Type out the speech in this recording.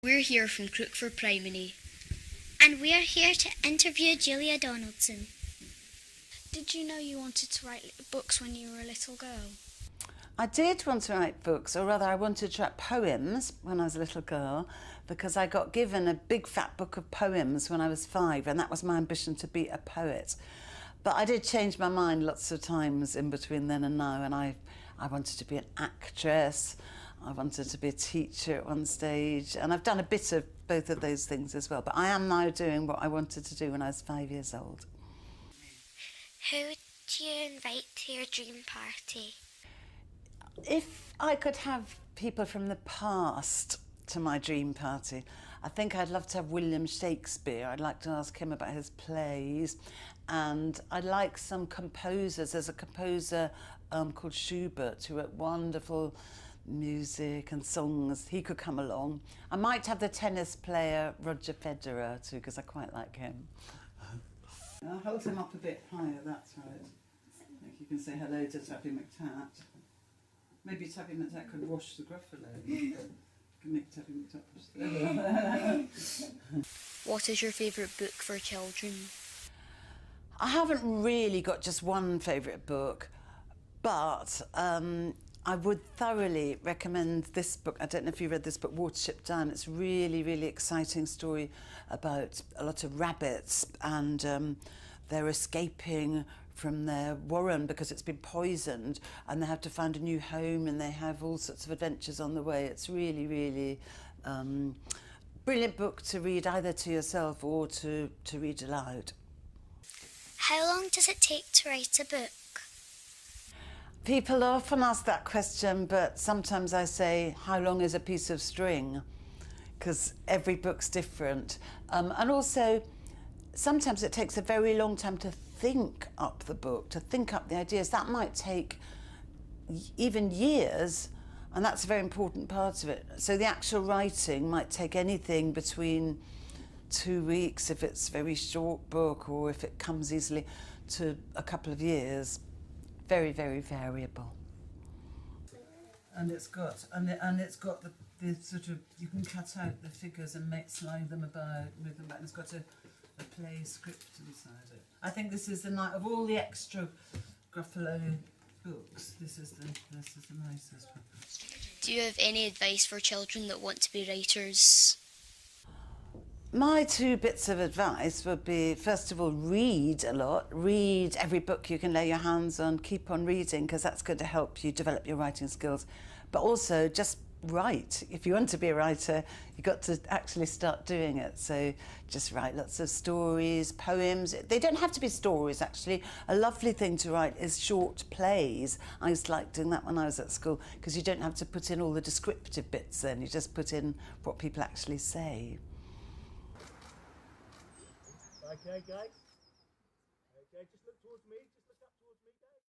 We're here from Crookfur Primary. And we are here to interview Julia Donaldson. Did you know you wanted to write books when you were a little girl? I did want to write books, or rather I wanted to write poems when I was a little girl, because I got given a big fat book of poems when I was 5, and that was my ambition, to be a poet. But I did change my mind lots of times in between then and now, and I wanted to be an actress, I wanted to be a teacher at one stage, and I've done a bit of both of those things as well. But I am now doing what I wanted to do when I was 5 years old. Who do you invite to your dream party? If I could have people from the past to my dream party, I think I'd love to have William Shakespeare. I'd like to ask him about his plays, and I'd like some composers. There's a composer called Schubert who wrote wonderful music and songs. He could come along. I might have the tennis player Roger Federer too, because I quite like him. I'll hold him up a bit higher, that's right. I think you can say hello to Tabby McTat. Maybe Tabby McTat could wash the Gruffalo. You can make Tabby McTat wash the What is your favourite book for children? I haven't really got just one favourite book, but I would thoroughly recommend this book. I don't know if you read this book, Watership Down. It's a really, really exciting story about a lot of rabbits, and they're escaping from their warren because it's been poisoned, and they have to find a new home, and they have all sorts of adventures on the way. It's really, really brilliant book to read either to yourself or to read aloud. How long does it take to write a book? People often ask that question, but sometimes I say, how long is a piece of string? Because every book's different. And also, sometimes it takes a very long time to think up the book, to think up the ideas. That might take even years, and that's a very important part of it. So the actual writing might take anything between 2 weeks, if it's a very short book, or if it comes easily, to a couple of years. Very, very variable. And it's got the sort of, you can cut out the figures and slide them about, move them back. And it's got a play script inside it. I think this is the night of all the extra Gruffalo books. This is the nicest one. Do you have any advice for children that want to be writers? My 2 bits of advice would be, first of all, read a lot. Read every book you can lay your hands on. Keep on reading, because that's going to help you develop your writing skills. But also, just write. If you want to be a writer, you've got to actually start doing it. So just write lots of stories, poems. They don't have to be stories, actually. A lovely thing to write is short plays. I used to like doing that when I was at school, because you don't have to put in all the descriptive bits then. You just put in what people actually say. Okay, guys. Okay, just look towards me. Just look up towards me, guys.